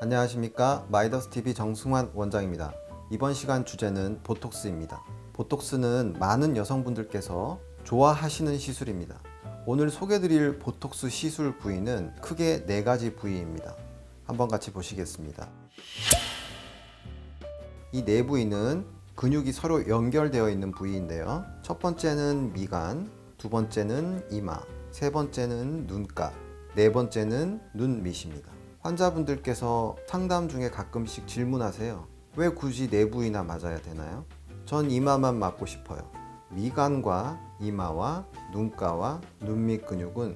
안녕하십니까, 마이더스TV 정승환 원장입니다. 이번 시간 주제는 보톡스입니다. 보톡스는 많은 여성분들께서 좋아하시는 시술입니다. 오늘 소개드릴 보톡스 시술 부위는 크게 4가지 부위입니다. 한번 같이 보시겠습니다. 이 4부위는 근육이 서로 연결되어 있는 부위인데요. 첫 번째는 미간, 두 번째는 이마, 세 번째는 눈가, 네 번째는 눈 밑입니다. 환자분들께서 상담 중에 가끔씩 질문하세요. 왜 굳이 4부위나 맞아야 되나요? 전 이마만 맞고 싶어요. 미간과 이마와 눈가와 눈 밑 근육은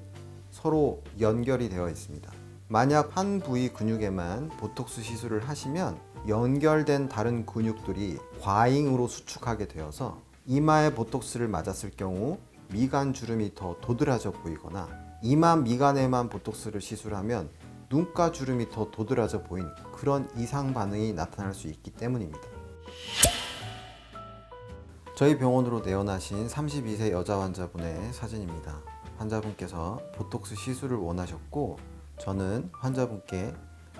서로 연결이 되어 있습니다. 만약 한 부위 근육에만 보톡스 시술을 하시면 연결된 다른 근육들이 과잉으로 수축하게 되어서 이마에 보톡스를 맞았을 경우 미간 주름이 더 도드라져 보이거나 이마 미간에만 보톡스를 시술하면 눈가 주름이 더 도드라져 보인 그런 이상 반응이 나타날 수 있기 때문입니다. 저희 병원으로 내원하신 32세 여자 환자분의 사진입니다. 환자분께서 보톡스 시술을 원하셨고 저는 환자분께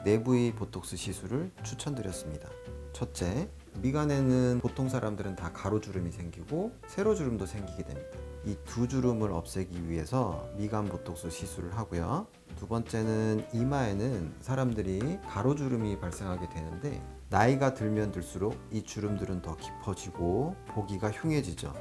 4부위 보톡스 시술을 추천드렸습니다. 첫째, 미간에는 보통 사람들은 다 가로주름이 생기고 세로주름도 생기게 됩니다. 이 두 주름을 없애기 위해서 미간 보톡스 시술을 하고요. 두 번째는 이마에는 사람들이 가로주름이 발생하게 되는데 나이가 들면 들수록 이 주름들은 더 깊어지고 보기가 흉해지죠.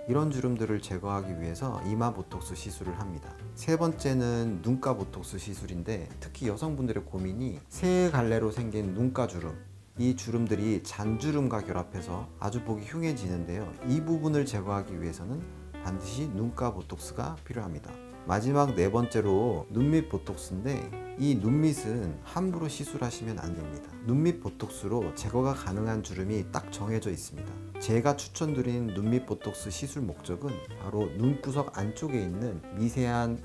이런 주름들을 제거하기 위해서 이마 보톡스 시술을 합니다. 세 번째는 눈가 보톡스 시술인데 특히 여성분들의 고민이 세 갈래로 생긴 눈가 주름, 이 주름들이 잔주름과 결합해서 아주 보기 흉해지는데요. 이 부분을 제거하기 위해서는 반드시 눈가 보톡스가 필요합니다. 마지막 4번째로 눈밑 보톡스인데 이 눈밑은 함부로 시술하시면 안 됩니다. 눈밑 보톡스로 제거가 가능한 주름이 딱 정해져 있습니다. 제가 추천드린 눈밑 보톡스 시술 목적은 바로 눈구석 안쪽에 있는 미세한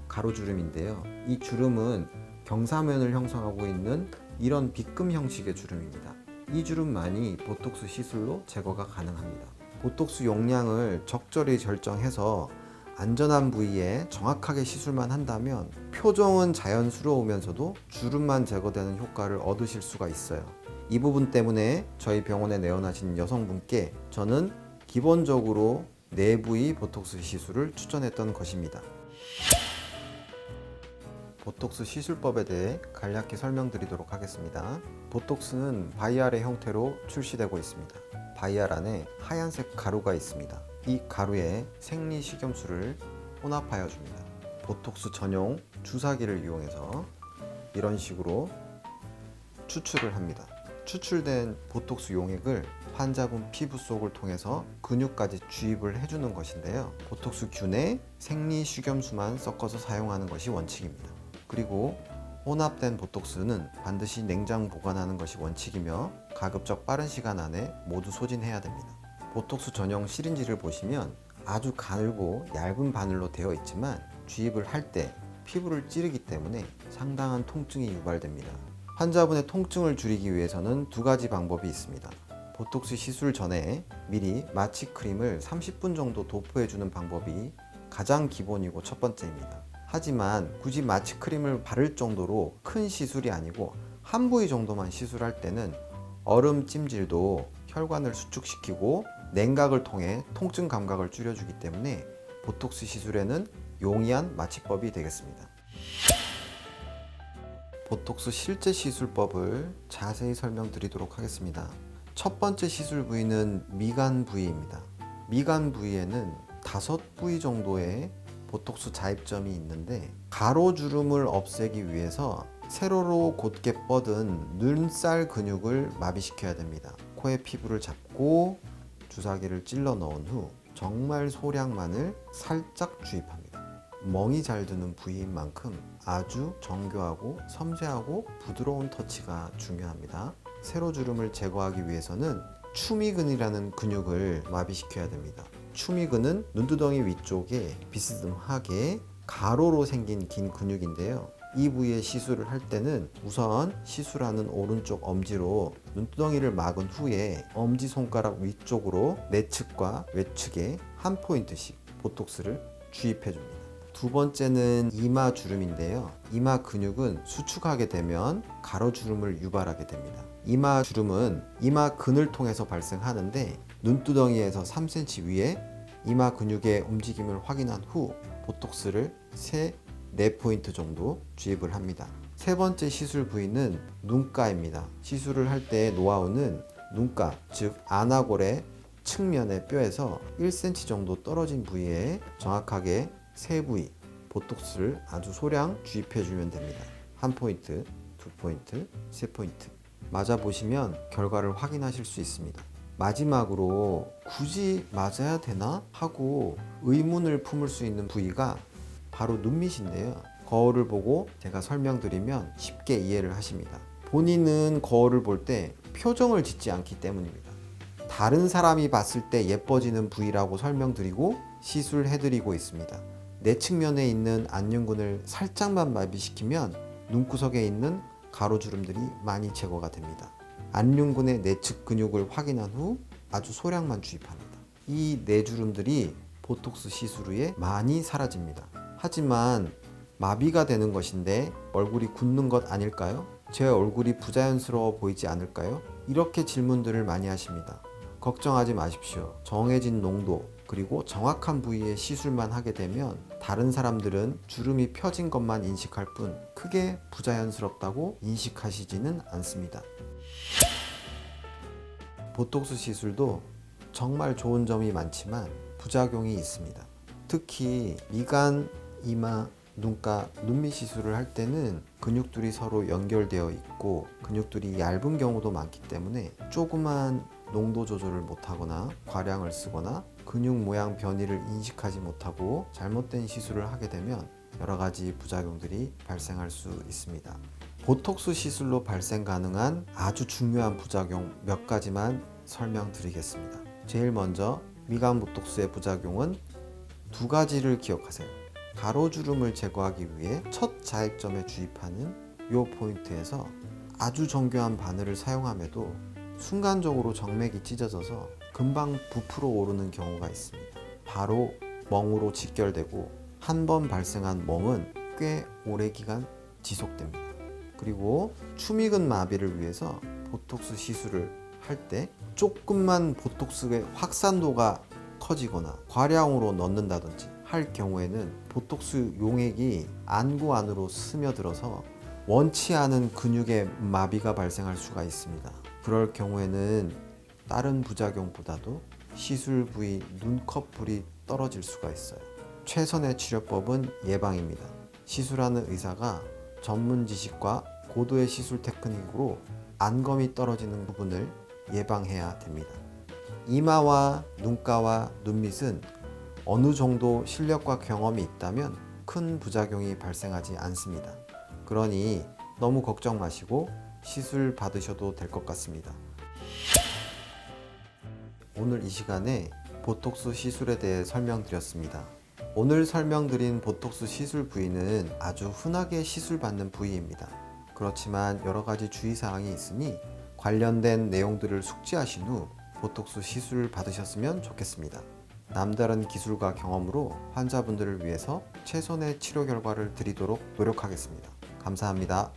가로주름인데요. 이 주름은 경사면을 형성하고 있는 이런 빗금 형식의 주름입니다. 이 주름만이 보톡스 시술로 제거가 가능합니다. 보톡스 용량을 적절히 결정해서 안전한 부위에 정확하게 시술만 한다면 표정은 자연스러우면서도 주름만 제거되는 효과를 얻으실 수가 있어요. 이 부분 때문에 저희 병원에 내원하신 여성분께 저는 기본적으로 4부위 보톡스 시술을 추천했던 것입니다. 보톡스 시술법에 대해 간략히 설명드리도록 하겠습니다. 보톡스는 바이알의 형태로 출시되고 있습니다. 바이알 안에 하얀색 가루가 있습니다. 이 가루에 생리식염수를 혼합하여 줍니다. 보톡스 전용 주사기를 이용해서 이런 식으로 추출을 합니다. 추출된 보톡스 용액을 환자분 피부 속을 통해서 근육까지 주입을 해주는 것인데요. 보톡스 균에 생리식염수만 섞어서 사용하는 것이 원칙입니다. 그리고 혼합된 보톡스는 반드시 냉장 보관하는 것이 원칙이며 가급적 빠른 시간 안에 모두 소진해야 됩니다. 보톡스 전용 시린지를 보시면 아주 가늘고 얇은 바늘로 되어 있지만 주입을 할 때 피부를 찌르기 때문에 상당한 통증이 유발됩니다. 환자분의 통증을 줄이기 위해서는 2가지 방법이 있습니다. 보톡스 시술 전에 미리 마취크림을 30분 정도 도포해주는 방법이 가장 기본이고 첫 번째입니다. 하지만 굳이 마취크림을 바를 정도로 큰 시술이 아니고 한 부위 정도만 시술할 때는 얼음 찜질도 혈관을 수축시키고 냉각을 통해 통증 감각을 줄여주기 때문에 보톡스 시술에는 용이한 마취법이 되겠습니다. 보톡스 실제 시술법을 자세히 설명드리도록 하겠습니다. 첫 번째 시술 부위는 미간 부위입니다. 미간 부위에는 5부위 정도의 보톡스 자입점이 있는데 가로주름을 없애기 위해서 세로로 곧게 뻗은 눈살 근육을 마비시켜야 됩니다. 코의 피부를 잡고 주사기를 찔러 넣은 후 정말 소량만을 살짝 주입합니다. 멍이 잘 드는 부위인 만큼 아주 정교하고 섬세하고 부드러운 터치가 중요합니다. 세로주름을 제거하기 위해서는 추미근이라는 근육을 마비시켜야 됩니다. 추미근은 눈두덩이 위쪽에 비스듬하게 가로로 생긴 긴 근육인데요. 이 부위에 시술을 할 때는 우선 시술하는 오른쪽 엄지로 눈두덩이를 막은 후에 엄지손가락 위쪽으로 내측과 외측에 한 포인트씩 보톡스를 주입해 줍니다. 두 번째는 이마 주름인데요. 이마 근육은 수축하게 되면 가로주름을 유발하게 됩니다. 이마 주름은 이마 근을 통해서 발생하는데 눈두덩이에서 3cm 위에 이마 근육의 움직임을 확인한 후 보톡스를 4포인트 정도 주입을 합니다. 세 번째 시술 부위는 눈가입니다. 시술을 할 때 노하우는 눈가, 즉 안아골의 측면의 뼈에서 1cm 정도 떨어진 부위에 정확하게 3부위 보톡스를 아주 소량 주입해 주면 됩니다. 1포인트, 2포인트, 3포인트 맞아보시면 결과를 확인하실 수 있습니다. 마지막으로 굳이 맞아야 되나 하고 의문을 품을 수 있는 부위가 바로 눈밑인데요. 거울을 보고 제가 설명드리면 쉽게 이해를 하십니다. 본인은 거울을 볼 때 표정을 짓지 않기 때문입니다. 다른 사람이 봤을 때 예뻐지는 부위라고 설명드리고 시술해드리고 있습니다. 내 측면에 있는 안윤근을 살짝만 마비시키면 눈구석에 있는 가로주름들이 많이 제거가 됩니다. 안윤근의 내측 근육을 확인한 후 아주 소량만 주입합니다. 이 내주름들이 보톡스 시술 후에 많이 사라집니다. 하지만 마비가 되는 것인데 얼굴이 굳는 것 아닐까요? 제 얼굴이 부자연스러워 보이지 않을까요? 이렇게 질문들을 많이 하십니다. 걱정하지 마십시오. 정해진 농도 그리고 정확한 부위에 시술만 하게 되면 다른 사람들은 주름이 펴진 것만 인식할 뿐 크게 부자연스럽다고 인식하시지는 않습니다. 보톡스 시술도 정말 좋은 점이 많지만 부작용이 있습니다. 특히 미간, 이마, 눈가, 눈밑 시술을 할 때는 근육들이 서로 연결되어 있고 근육들이 얇은 경우도 많기 때문에 조그만 농도 조절을 못하거나 과량을 쓰거나 근육 모양 변이를 인식하지 못하고 잘못된 시술을 하게 되면 여러 가지 부작용들이 발생할 수 있습니다. 보톡스 시술로 발생 가능한 아주 중요한 부작용 몇 가지만 설명드리겠습니다. 제일 먼저 미간 보톡스의 부작용은 두 가지를 기억하세요. 가로주름을 제거하기 위해 첫 자액점에 주입하는 이 포인트에서 아주 정교한 바늘을 사용함에도 순간적으로 정맥이 찢어져서 금방 부풀어 오르는 경우가 있습니다. 바로 멍으로 직결되고 한 번 발생한 멍은 꽤 오래 기간 지속됩니다. 그리고 추미근 마비를 위해서 보톡스 시술을 할 때 조금만 보톡스의 확산도가 커지거나 과량으로 넣는다든지 할 경우에는 보톡스 용액이 안구 안으로 스며들어서 원치 않은 근육의 마비가 발생할 수가 있습니다. 그럴 경우에는 다른 부작용보다도 시술 부위 눈꺼풀이 떨어질 수가 있어요. 최선의 치료법은 예방입니다. 시술하는 의사가 전문 지식과 고도의 시술 테크닉으로 안검이 떨어지는 부분을 예방해야 됩니다. 이마와 눈가와 눈밑은 어느 정도 실력과 경험이 있다면 큰 부작용이 발생하지 않습니다. 그러니 너무 걱정 마시고 시술 받으셔도 될 것 같습니다. 오늘 이 시간에 보톡스 시술에 대해 설명드렸습니다. 오늘 설명드린 보톡스 시술 부위는 아주 흔하게 시술받는 부위입니다. 그렇지만 여러 가지 주의사항이 있으니 관련된 내용들을 숙지하신 후 보톡스 시술을 받으셨으면 좋겠습니다. 남다른 기술과 경험으로 환자분들을 위해서 최선의 치료 결과를 드리도록 노력하겠습니다. 감사합니다.